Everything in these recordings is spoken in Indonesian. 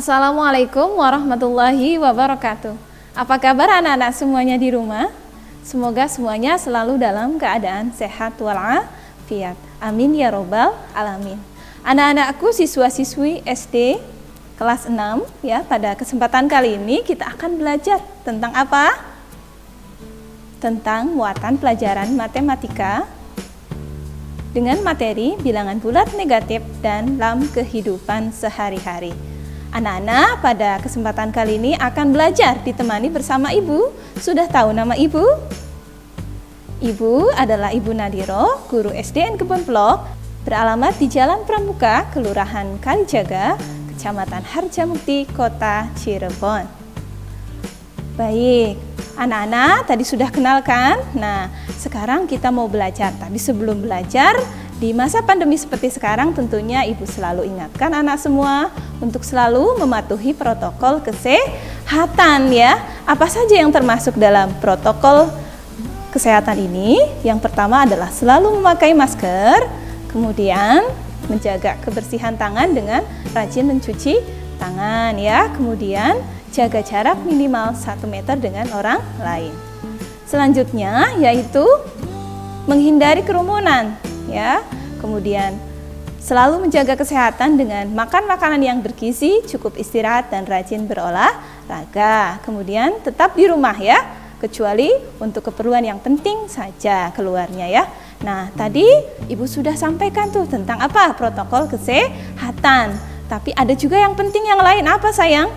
Assalamualaikum warahmatullahi wabarakatuh. Apa kabar anak-anak semuanya di rumah? Semoga semuanya selalu dalam keadaan sehat walafiat. Amin ya robbal alamin. Anak-anakku siswa-siswi SD kelas 6 ya, pada kesempatan kali ini kita akan belajar tentang apa? Tentang muatan pelajaran matematika dengan materi bilangan bulat negatif dan dalam kehidupan sehari-hari. Anak-anak pada kesempatan kali ini akan belajar ditemani bersama Ibu. Sudah tahu nama Ibu? Ibu adalah Ibu Nadiro, guru SDN Kebon Plok, beralamat di Jalan Pramuka, Kelurahan Kalijaga, Kecamatan Harjamukti, Kota Cirebon. Baik, anak-anak tadi sudah kenal kan? Nah, sekarang kita mau belajar. Tapi sebelum belajar, di masa pandemi seperti sekarang tentunya Ibu selalu ingatkan anak semua untuk selalu mematuhi protokol kesehatan ya. Apa saja yang termasuk dalam protokol kesehatan ini? Yang pertama adalah selalu memakai masker, kemudian menjaga kebersihan tangan dengan rajin mencuci tangan ya. Kemudian jaga jarak minimal 1 meter dengan orang lain. Selanjutnya yaitu menghindari kerumunan ya. Kemudian selalu menjaga kesehatan dengan makan makanan yang bergizi, cukup istirahat dan rajin berolahraga. Kemudian tetap di rumah ya, kecuali untuk keperluan yang penting saja keluarnya ya. Nah, tadi Ibu sudah sampaikan tuh tentang apa? Protokol kesehatan. Tapi ada juga yang penting yang lain, apa sayang?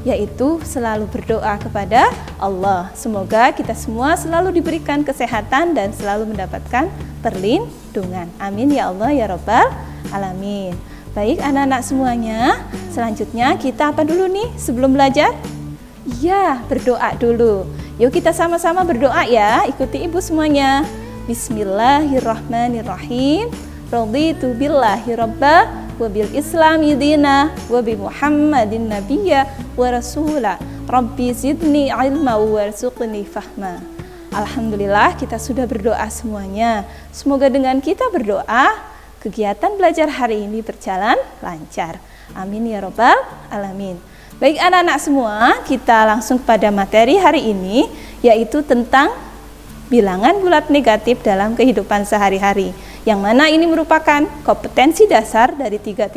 Yaitu selalu berdoa kepada Allah. Semoga kita semua selalu diberikan kesehatan dan selalu mendapatkan perlindungan. Amin ya Allah ya Rabbal alamin. Baik anak-anak semuanya, selanjutnya kita apa dulu nih sebelum belajar? Iya, berdoa dulu. Yuk kita sama-sama berdoa ya, ikuti Ibu semuanya. Bismillahirrahmanirrahim. Raditu billahi rabba wa bil islami dina wa bi muhammadin nabiyya wa rasula rabbi zidni ilma warzuqni fahma. Alhamdulillah kita sudah berdoa semuanya. Semoga dengan kita berdoa kegiatan belajar hari ini berjalan lancar. Amin ya robbal alamin. Baik anak-anak semua, kita langsung pada materi hari ini, yaitu tentang bilangan bulat negatif dalam kehidupan sehari-hari, yang mana ini merupakan kompetensi dasar dari 3.1,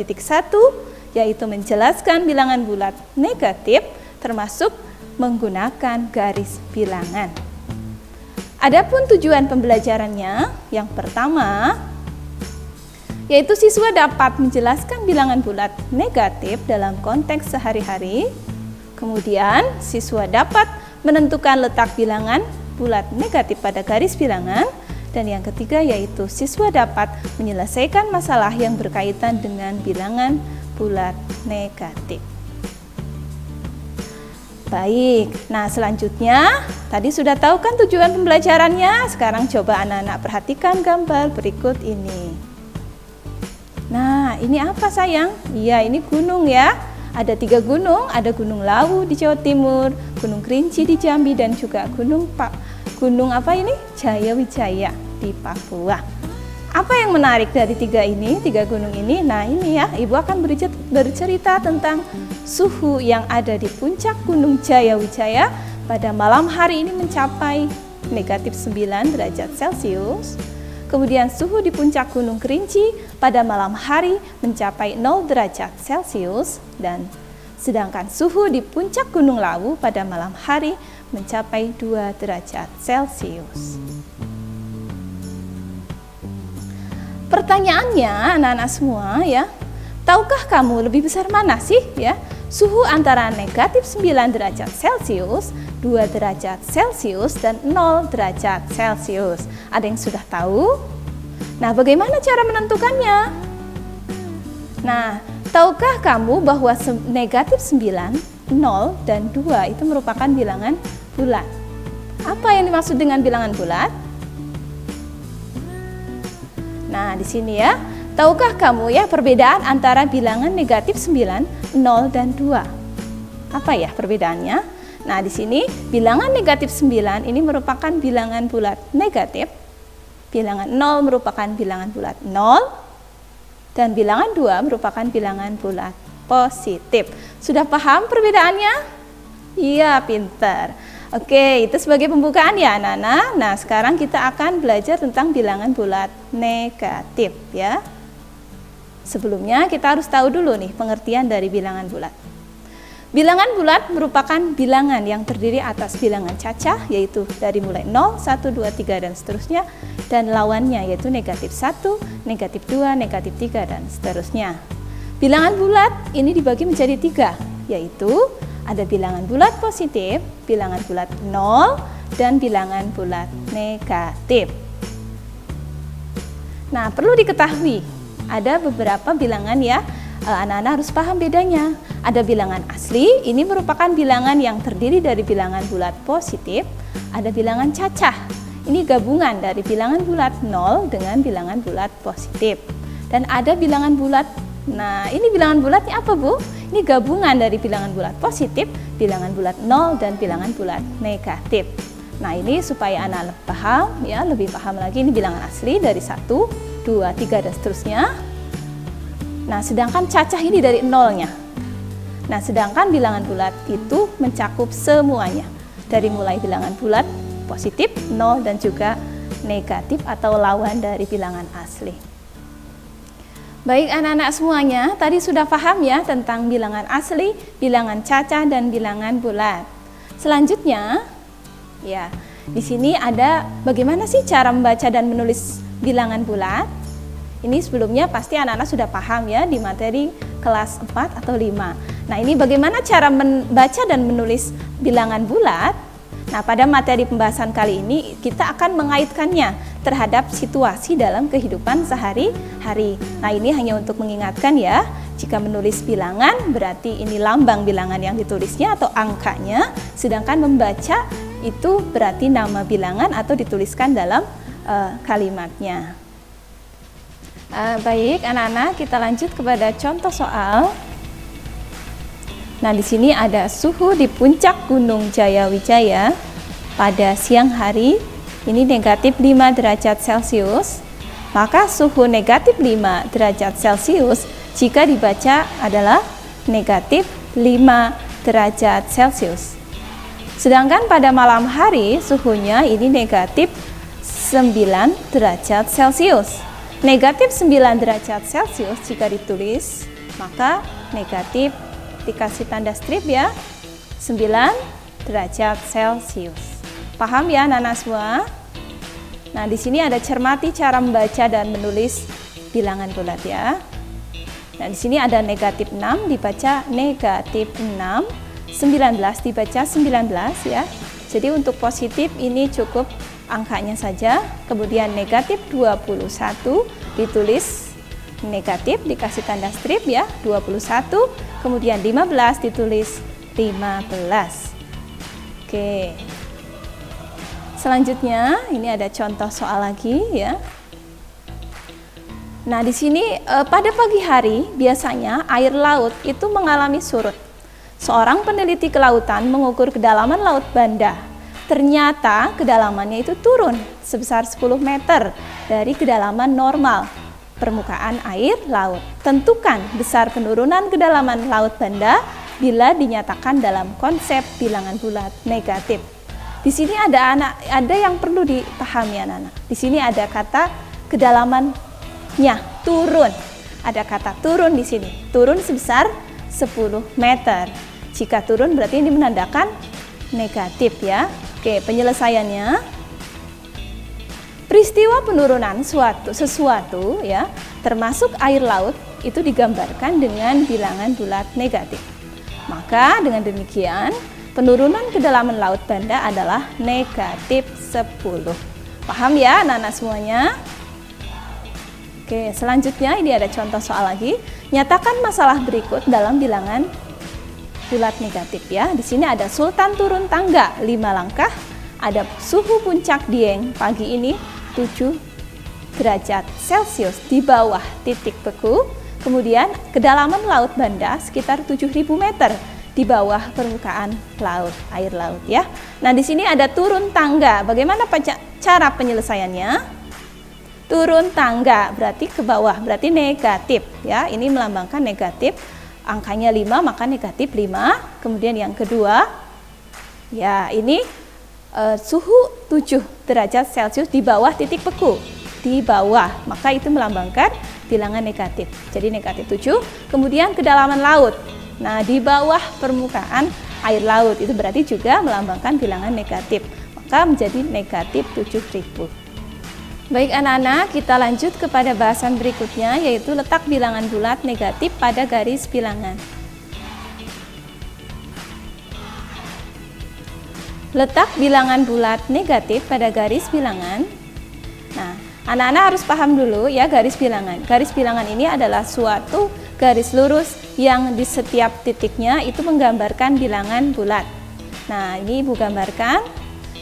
yaitu menjelaskan bilangan bulat negatif termasuk menggunakan garis bilangan. Adapun tujuan pembelajarannya, yang pertama yaitu siswa dapat menjelaskan bilangan bulat negatif dalam konteks sehari-hari. Kemudian siswa dapat menentukan letak bilangan bulat negatif pada garis bilangan. Dan yang ketiga yaitu siswa dapat menyelesaikan masalah yang berkaitan dengan bilangan bulat negatif. Baik, nah selanjutnya tadi sudah tahu kan tujuan pembelajarannya. Sekarang coba anak-anak perhatikan gambar berikut ini. Nah, ini apa sayang? Iya, ini gunung ya. Ada 3 gunung, ada Gunung Lawu di Jawa Timur, Gunung Kerinci di Jambi, dan juga gunung apa ini? Jayawijaya di Papua. Apa yang menarik dari 3 gunung ini? Nah, ini ya, Ibu akan bercerita tentang suhu yang ada di puncak Gunung Jayawijaya pada malam hari ini mencapai negatif 9 derajat Celcius. Kemudian suhu di puncak Gunung Kerinci pada malam hari mencapai 0 derajat Celcius, dan sedangkan suhu di puncak Gunung Lawu pada malam hari mencapai 2 derajat Celcius. Pertanyaannya anak-anak semua ya, tahukah kamu lebih besar mana sih ya? Suhu antara negatif 9 derajat Celcius, 2 derajat Celcius, dan 0 derajat Celcius. Ada yang sudah tahu? Nah, bagaimana cara menentukannya? Nah, tahukah kamu bahwa negatif 9, 0, dan 2 itu merupakan bilangan bulat? Apa yang dimaksud dengan bilangan bulat? Nah, di sini ya, tahukah kamu ya perbedaan antara bilangan negatif 9, 0, dan 2? Apa ya perbedaannya? Nah, di sini bilangan negatif 9 ini merupakan bilangan bulat negatif. Bilangan 0 merupakan bilangan bulat 0. Dan bilangan 2 merupakan bilangan bulat positif. Sudah paham perbedaannya? Iya, pintar. Oke, itu sebagai pembukaan ya anak-anak. Nah, sekarang kita akan belajar tentang bilangan bulat negatif ya. Sebelumnya kita harus tahu dulu nih pengertian dari bilangan bulat. Bilangan bulat merupakan bilangan yang terdiri atas bilangan cacah, yaitu dari mulai 0, 1, 2, 3, dan seterusnya, dan lawannya yaitu negatif 1, negatif 2, negatif 3, dan seterusnya. Bilangan bulat ini dibagi menjadi 3, yaitu ada bilangan bulat positif, bilangan bulat 0, dan bilangan bulat negatif. Nah, perlu diketahui, ada beberapa bilangan ya, anak-anak harus paham bedanya. Ada bilangan asli, ini merupakan bilangan yang terdiri dari bilangan bulat positif. Ada bilangan cacah, ini gabungan dari bilangan bulat 0 dengan bilangan bulat positif. Dan ada bilangan bulat, nah ini bilangan bulatnya apa Bu? Ini gabungan dari bilangan bulat positif, bilangan bulat 0, dan bilangan bulat negatif. Nah ini supaya anak paham ya, lebih paham lagi, ini bilangan asli dari 1, 2, 3, dan seterusnya. Nah, sedangkan cacah ini dari nolnya. Nah, sedangkan bilangan bulat itu mencakup semuanya. Dari mulai bilangan bulat positif, 0, dan juga negatif atau lawan dari bilangan asli. Baik anak-anak semuanya, tadi sudah paham ya tentang bilangan asli, bilangan cacah, dan bilangan bulat. Selanjutnya, ya, di sini ada bagaimana sih cara membaca dan menulis bilangan bulat. Ini sebelumnya pasti anak-anak sudah paham ya di materi kelas 4 atau 5. Nah, ini bagaimana cara membaca dan menulis bilangan bulat? Nah, pada materi pembahasan kali ini kita akan mengaitkannya terhadap situasi dalam kehidupan sehari-hari. Nah, ini hanya untuk mengingatkan ya, jika menulis bilangan berarti ini lambang bilangan yang ditulisnya atau angkanya, sedangkan membaca itu berarti nama bilangan atau dituliskan dalam kalimatnya. Baik anak-anak, kita lanjut kepada contoh soal. Nah, di sini ada suhu di puncak Gunung Jayawijaya pada siang hari, ini negatif 5 derajat Celcius. Maka suhu negatif 5 derajat Celcius jika dibaca adalah negatif 5 derajat Celcius. Sedangkan pada malam hari suhunya ini negatif 9 derajat Celcius. Negatif 9 derajat Celcius jika ditulis, maka negatif dikasih tanda strip ya, 9 derajat Celcius. Paham ya anak-anak semua? Nah, di sini ada cermati cara membaca dan menulis bilangan bulat ya. Nah, di sini ada negatif 6 dibaca negatif 6, 19 dibaca 19 ya. Jadi untuk positif ini cukup angkanya saja, kemudian negatif 21 ditulis negatif dikasih tanda strip ya, 21, kemudian 15 ditulis 15. Oke. Selanjutnya ini ada contoh soal lagi ya. Nah, di sini pada pagi hari biasanya air laut itu mengalami surut. Seorang peneliti kelautan mengukur kedalaman laut Banda. Ternyata kedalamannya itu turun sebesar 10 meter dari kedalaman normal permukaan air laut. Tentukan besar penurunan kedalaman laut Banda bila dinyatakan dalam konsep bilangan bulat negatif. Di sini ada yang perlu dipahami anak-anak. Di sini ada kata kedalamannya turun. Ada kata turun di sini. Turun sebesar 10 meter. Jika turun berarti ini menandakan negatif ya. Oke, penyelesaiannya. Peristiwa penurunan sesuatu ya, termasuk air laut itu digambarkan dengan bilangan bulat negatif. Maka dengan demikian, penurunan kedalaman laut Banda adalah negatif 10. Paham ya anak-anak semuanya? Oke, selanjutnya ini ada contoh soal lagi. Nyatakan masalah berikut dalam bilangan bulat negatif ya. Di sini ada Sultan turun tangga 5 langkah, ada suhu puncak Dieng pagi ini 7 derajat Celcius di bawah titik beku. Kemudian kedalaman laut Banda sekitar 7.000 meter di bawah permukaan laut, air laut ya. Nah, di sini ada turun tangga. Bagaimana cara penyelesaiannya? Turun tangga berarti ke bawah, berarti negatif ya. Ini melambangkan negatif. angkanya 5 maka negatif 5. Kemudian yang kedua, ya ini suhu 7 derajat Celcius di bawah titik beku. Di bawah, maka itu melambangkan bilangan negatif. Jadi negatif 7. Kemudian kedalaman laut. Nah, di bawah permukaan air laut itu berarti juga melambangkan bilangan negatif. Maka menjadi negatif 7.000. Baik anak-anak, kita lanjut kepada bahasan berikutnya, yaitu letak bilangan bulat negatif pada garis bilangan. Letak bilangan bulat negatif pada garis bilangan. Nah, anak-anak harus paham dulu ya garis bilangan. Garis bilangan ini adalah suatu garis lurus yang di setiap titiknya itu menggambarkan bilangan bulat. Nah, ini Ibu gambarkan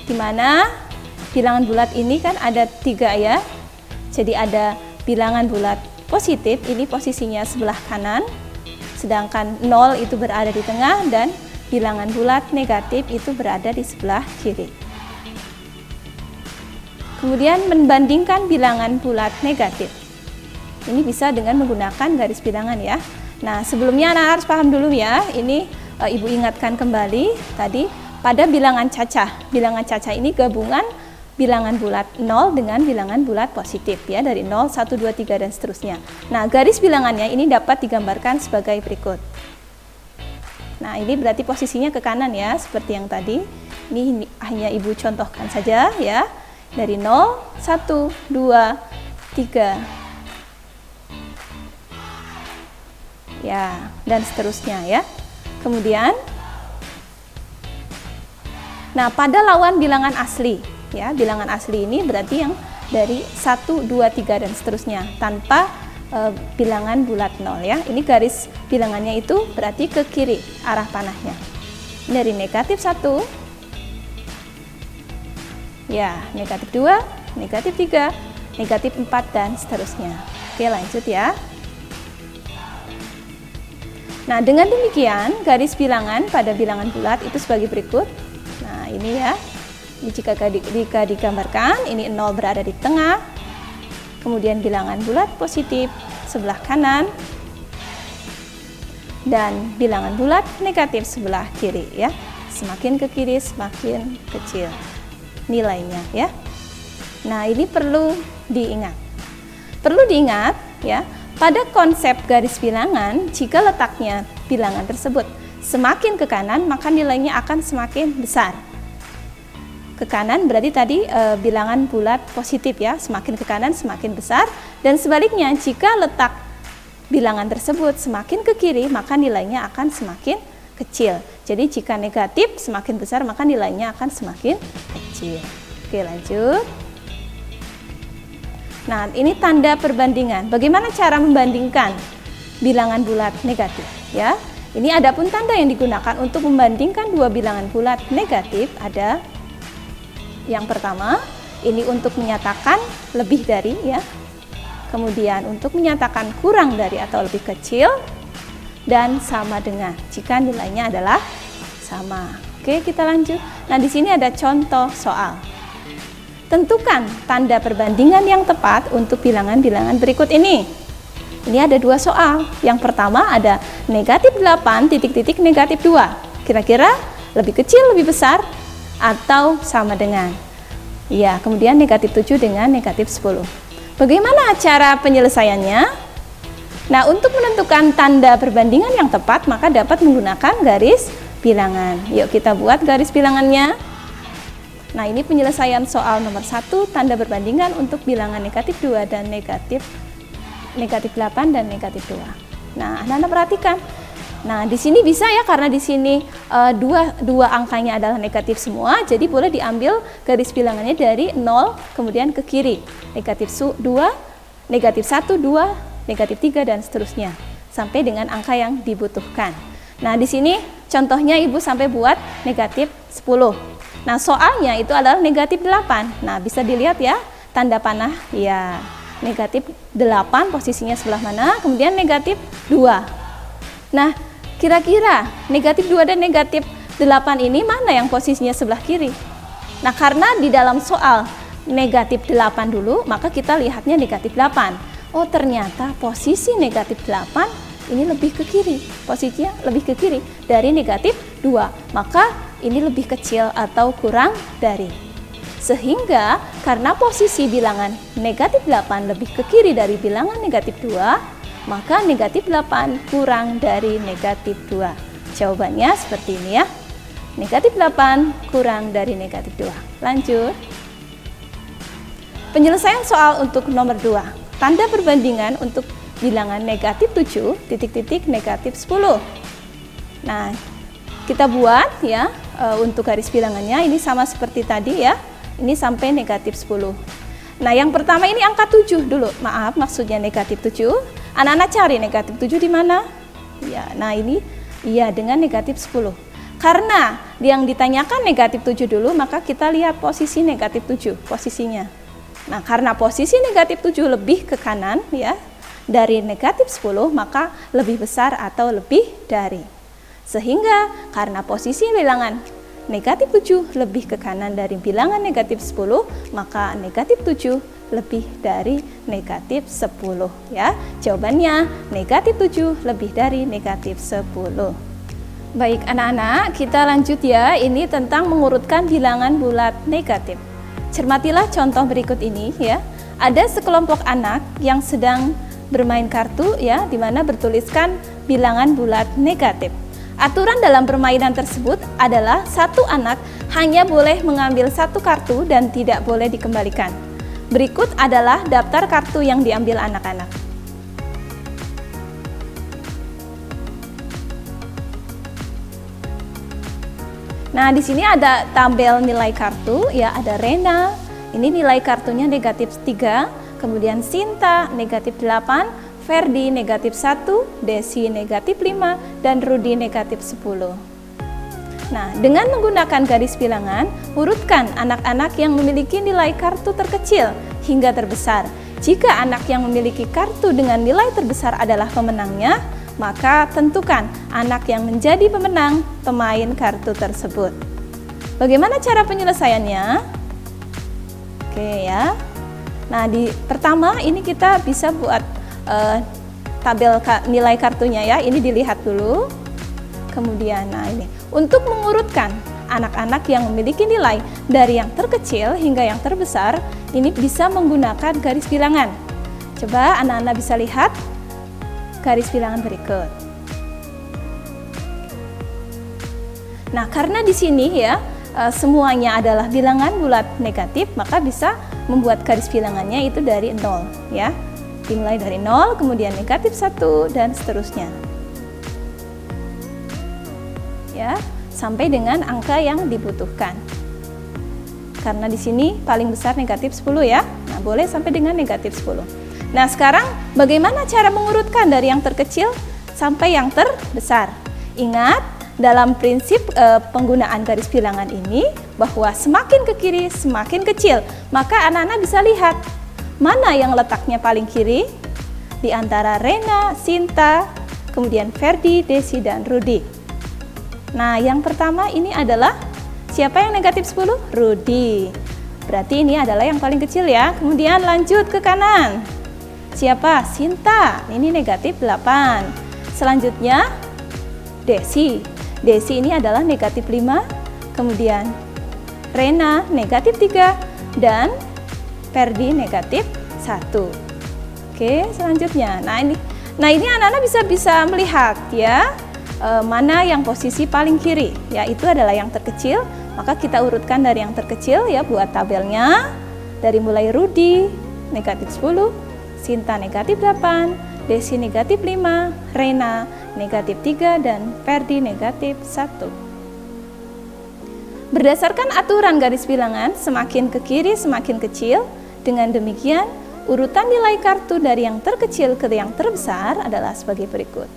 di mana bilangan bulat ini kan ada 3 ya. Jadi ada bilangan bulat positif, ini posisinya sebelah kanan, sedangkan 0 itu berada di tengah, dan bilangan bulat negatif itu berada di sebelah kiri. Kemudian membandingkan bilangan bulat negatif. Ini bisa dengan menggunakan garis bilangan ya. Nah, sebelumnya anak harus paham dulu ya. Ini Ibu ingatkan kembali tadi pada bilangan cacah. Bilangan cacah ini gabungan bilangan bulat 0 dengan bilangan bulat positif ya, dari 0, 1, 2, 3 dan seterusnya. Nah, garis bilangannya ini dapat digambarkan sebagai berikut. Nah, ini berarti posisinya ke kanan ya, seperti yang tadi. Ini hanya Ibu contohkan saja ya. Dari 0, 1, 2, 3. Ya, dan seterusnya ya. Kemudian nah, pada lawan bilangan asli ya, bilangan asli ini berarti yang dari 1, 2, 3 dan seterusnya tanpa bilangan bulat 0 ya. Ini garis bilangannya itu berarti ke kiri arah panahnya. Dari negatif 1 ya, negatif 2, negatif 3, negatif 4 dan seterusnya. Oke, lanjut ya. Nah, dengan demikian garis bilangan pada bilangan bulat itu sebagai berikut. Nah, ini ya. Ini jika digambarkan, ini 0 berada di tengah, kemudian bilangan bulat positif sebelah kanan, dan bilangan bulat negatif sebelah kiri ya. Semakin ke kiri semakin kecil nilainya ya. Nah, ini perlu diingat. Perlu diingat ya, pada konsep garis bilangan, jika letaknya bilangan tersebut semakin ke kanan, maka nilainya akan semakin besar. Ke kanan berarti tadi bilangan bulat positif ya, semakin ke kanan semakin besar, dan sebaliknya jika letak bilangan tersebut semakin ke kiri maka nilainya akan semakin kecil. Jadi jika negatif semakin besar maka nilainya akan semakin kecil. Oke, lanjut. Nah, ini tanda perbandingan. Bagaimana cara membandingkan bilangan bulat negatif ya? Ini adapun tanda yang digunakan untuk membandingkan dua bilangan bulat negatif ada. Yang pertama, ini untuk menyatakan lebih dari ya. Kemudian untuk menyatakan kurang dari atau lebih kecil, dan sama dengan jika nilainya adalah sama. Oke, kita lanjut. Nah, di sini ada contoh soal. Tentukan tanda perbandingan yang tepat untuk bilangan-bilangan berikut ini. Ini ada 2 soal. Yang pertama ada negatif 8 titik-titik negatif 2. Kira-kira lebih kecil, lebih besar, atau sama dengan. Ya, kemudian negatif 7 dengan negatif 10. Bagaimana cara penyelesaiannya? Nah, untuk menentukan tanda perbandingan yang tepat, maka dapat menggunakan garis bilangan. Yuk kita buat garis bilangannya. Nah, ini penyelesaian soal nomor 1, tanda perbandingan untuk bilangan negatif 2 dan negatif 8 dan negatif 2. Nah, anak-anak perhatikan. Nah, di sini bisa ya, karena di sini dua angkanya adalah negatif semua, jadi boleh diambil garis bilangannya dari 0 kemudian ke kiri. Negatif 2, negatif 1, 2, negatif 3 dan seterusnya sampai dengan angka yang dibutuhkan. Nah, di sini contohnya Ibu sampai buat negatif 10. Nah, soalnya itu adalah negatif 8. Nah, bisa dilihat ya, tanda panah ya, negatif 8 posisinya sebelah mana, kemudian negatif 2. Nah, kira-kira negatif 2 dan negatif 8 ini mana yang posisinya sebelah kiri? Nah, karena di dalam soal negatif 8 dulu, maka kita lihatnya negatif 8. Oh, ternyata posisi negatif 8 ini lebih ke kiri, posisinya lebih ke kiri dari negatif 2, maka ini lebih kecil atau kurang dari. Sehingga karena posisi bilangan negatif 8 lebih ke kiri dari bilangan negatif 2, maka negatif 8 kurang dari negatif 2. Jawabannya seperti ini ya. Negatif 8 kurang dari negatif 2. Lanjut. Penyelesaian soal untuk nomor 2. Tanda perbandingan untuk bilangan negatif 7, titik-titik negatif 10. Nah, kita buat ya untuk garis bilangannya ini sama seperti tadi ya. Ini sampai negatif 10. Nah, yang pertama ini angka 7 dulu. Maaf, maksudnya negatif 7. Anak-anak cari negatif 7 di mana? Ya, nah ini iya dengan negatif 10. Karena yang ditanyakan negatif 7 dulu, maka kita lihat posisi negatif 7, posisinya. Nah, karena posisi negatif 7 lebih ke kanan ya, dari negatif 10, maka lebih besar atau lebih dari. Sehingga karena posisi bilangan negatif 7 lebih ke kanan dari bilangan negatif 10, maka negatif 7 lebih dari negatif 10 ya. Jawabannya negatif 7 lebih dari negatif 10. Baik anak-anak, kita lanjut ya. Ini tentang mengurutkan bilangan bulat negatif. Cermatilah contoh berikut ini ya. Ada sekelompok anak yang sedang bermain kartu ya, di mana bertuliskan bilangan bulat negatif. Aturan dalam permainan tersebut adalah satu anak hanya boleh mengambil satu kartu dan tidak boleh dikembalikan. Berikut adalah daftar kartu yang diambil anak-anak. Nah, di sini ada tabel nilai kartu ya, ada Rena, ini nilai kartunya negatif 3, kemudian Sinta negatif 8, Ferdi negatif 1, Desi negatif 5, dan Rudi negatif 10. Nah, dengan menggunakan garis bilangan, urutkan anak-anak yang memiliki nilai kartu terkecil hingga terbesar. Jika anak yang memiliki kartu dengan nilai terbesar adalah pemenangnya, maka tentukan anak yang menjadi pemenang pemain kartu tersebut. Bagaimana cara penyelesaiannya? Oke ya. Nah, pertama ini kita bisa buat tabel nilai kartunya ya. Ini dilihat dulu. Kemudian nah ini untuk mengurutkan anak-anak yang memiliki nilai dari yang terkecil hingga yang terbesar, ini bisa menggunakan garis bilangan. Coba anak-anak bisa lihat garis bilangan berikut. Nah, karena di sini ya semuanya adalah bilangan bulat negatif, maka bisa membuat garis bilangannya itu dari 0 ya. Dimulai dari 0, kemudian negatif 1 dan seterusnya. Ya, sampai dengan angka yang dibutuhkan. Karena di sini paling besar negatif 10 ya. Nah, boleh sampai dengan negatif 10. Nah, sekarang bagaimana cara mengurutkan dari yang terkecil sampai yang terbesar? Ingat, dalam prinsip penggunaan garis bilangan ini bahwa semakin ke kiri semakin kecil. Maka anak-anak bisa lihat mana yang letaknya paling kiri di antara Rena, Sinta, kemudian Ferdi, Desi, dan Rudi. Nah, yang pertama ini adalah siapa yang negatif 10? Rudi. Berarti ini adalah yang paling kecil ya. Kemudian lanjut ke kanan. Siapa? Sinta, ini negatif 8. Selanjutnya Desi. Desi ini adalah negatif 5. Kemudian Rena negatif 3 dan Ferdi negatif 1. Oke, selanjutnya. Nah, ini anak-anak bisa melihat ya mana yang posisi paling kiri. Ya, itu adalah yang terkecil. Maka kita urutkan dari yang terkecil ya, buat tabelnya. Dari mulai Rudi negatif 10, Sinta negatif 8, Desi negatif 5, Rena negatif 3, dan Ferdi negatif 1. Berdasarkan aturan garis bilangan, semakin ke kiri semakin kecil. Dengan demikian, urutan nilai kartu dari yang terkecil ke yang terbesar adalah sebagai berikut.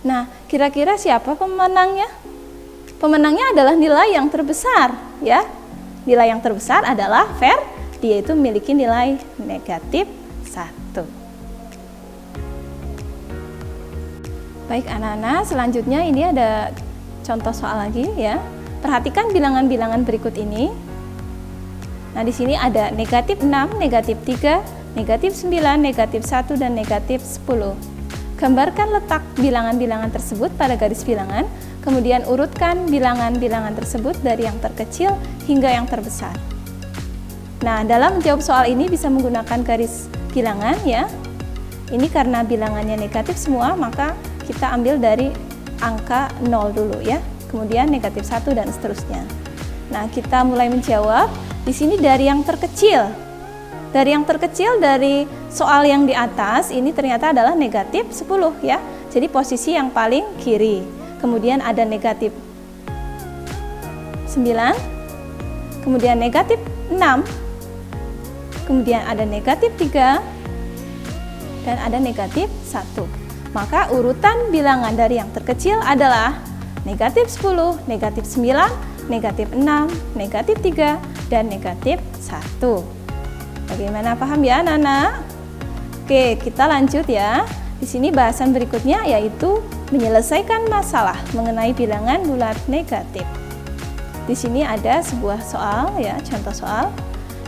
Nah, kira-kira siapa pemenangnya? Pemenangnya adalah nilai yang terbesar ya. Nilai yang terbesar adalah Ferdi, yaitu memiliki nilai negatif 1. Baik anak-anak, selanjutnya ini ada contoh soal lagi ya. Perhatikan bilangan-bilangan berikut ini. Nah, di sini ada negatif 6, negatif 3, negatif 9, negatif 1, dan negatif 10. Gambarkan letak bilangan-bilangan tersebut pada garis bilangan, kemudian urutkan bilangan-bilangan tersebut dari yang terkecil hingga yang terbesar. Nah, dalam menjawab soal ini bisa menggunakan garis bilangan ya. Ini karena bilangannya negatif semua, maka kita ambil dari angka 0 dulu ya. Kemudian negatif 1 dan seterusnya. Nah, kita mulai menjawab. Di sini dari yang terkecil. Dari yang terkecil dari soal yang di atas ini ternyata adalah negatif 10 ya. Jadi posisi yang paling kiri. Kemudian ada negatif 9. Kemudian negatif 6. Kemudian ada negatif 3. Dan ada negatif 1. Maka urutan bilangan dari yang terkecil adalah negatif 10, negatif 9, negatif 6, negatif 3, dan negatif 1. Bagaimana, paham ya anak-anak? Oke, kita lanjut ya. Di sini bahasan berikutnya yaitu menyelesaikan masalah mengenai bilangan bulat negatif. Di sini ada sebuah soal ya, contoh soal.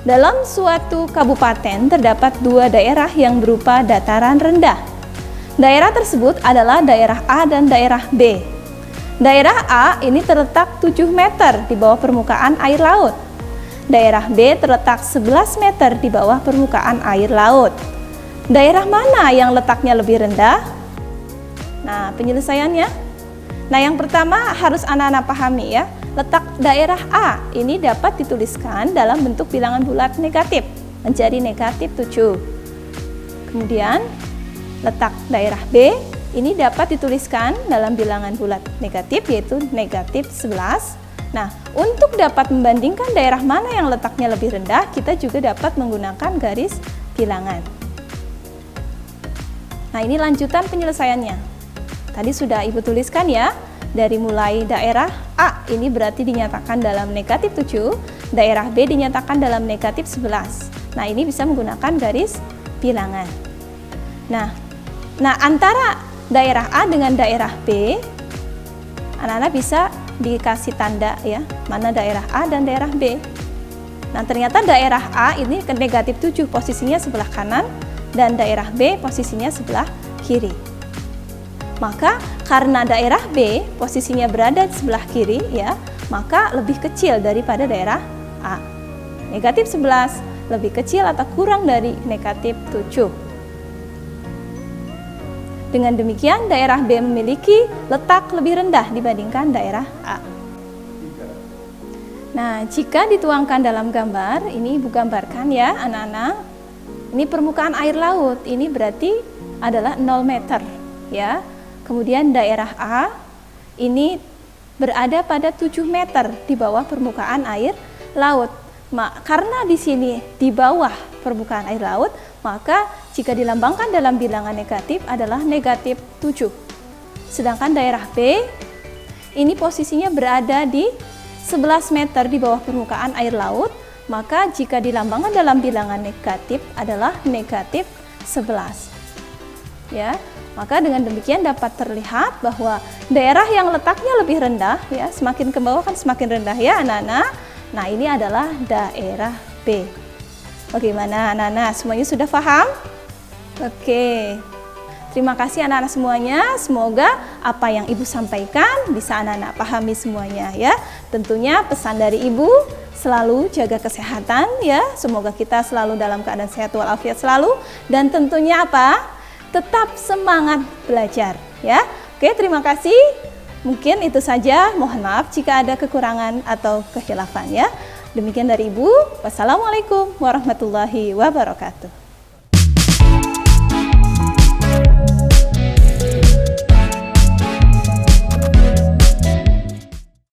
Dalam suatu kabupaten terdapat 2 daerah yang berupa dataran rendah. Daerah tersebut adalah daerah A dan daerah B. Daerah A ini terletak 7 meter di bawah permukaan air laut. Daerah B terletak 11 meter di bawah permukaan air laut. Daerah mana yang letaknya lebih rendah? Nah, penyelesaiannya. Nah, yang pertama harus anak-anak pahami ya. Letak daerah A ini dapat dituliskan dalam bentuk bilangan bulat negatif menjadi negatif 7. Kemudian letak daerah B ini dapat dituliskan dalam bilangan bulat negatif yaitu negatif 11. Nah, untuk dapat membandingkan daerah mana yang letaknya lebih rendah, kita juga dapat menggunakan garis bilangan. Nah, ini lanjutan penyelesaiannya. Tadi sudah Ibu tuliskan ya. Dari mulai daerah A ini berarti dinyatakan dalam negatif 7, daerah B dinyatakan dalam negatif 11. Nah, ini bisa menggunakan garis bilangan. Nah, antara daerah A dengan daerah B, anak-anak bisa dikasih tanda ya, mana daerah A dan daerah B. Nah, ternyata daerah A ini ke negatif 7 posisinya sebelah kanan dan daerah B posisinya sebelah kiri. Maka karena daerah B posisinya berada di sebelah kiri ya, maka lebih kecil daripada daerah A. Negatif 11 lebih kecil atau kurang dari negatif 7. Dengan demikian daerah B memiliki letak lebih rendah dibandingkan daerah A. Nah, jika dituangkan dalam gambar, ini Ibu gambarkan ya anak-anak. Ini permukaan air laut, ini berarti adalah 0 meter ya. Kemudian daerah A ini berada pada 7 meter di bawah permukaan air laut. Karena di sini di bawah permukaan air laut, maka jika dilambangkan dalam bilangan negatif adalah negatif 7. Sedangkan daerah B ini posisinya berada di 11 meter di bawah permukaan air laut, maka jika dilambangkan dalam bilangan negatif adalah negatif 11. Ya. Maka dengan demikian dapat terlihat bahwa daerah yang letaknya lebih rendah ya, semakin ke bawah kan semakin rendah ya anak-anak. Nah, ini adalah daerah B. Bagaimana anak-anak, semuanya sudah paham? Oke. Terima kasih anak-anak semuanya. Semoga apa yang Ibu sampaikan bisa anak-anak pahami semuanya ya. Tentunya pesan dari Ibu selalu jaga kesehatan ya. Semoga kita selalu dalam keadaan sehat walafiat selalu, dan tentunya apa? Tetap semangat belajar ya. Oke, terima kasih. Mungkin itu saja. Mohon maaf jika ada kekurangan atau kehilafan ya. Demikian dari Ibu. Wassalamualaikum warahmatullahi wabarakatuh.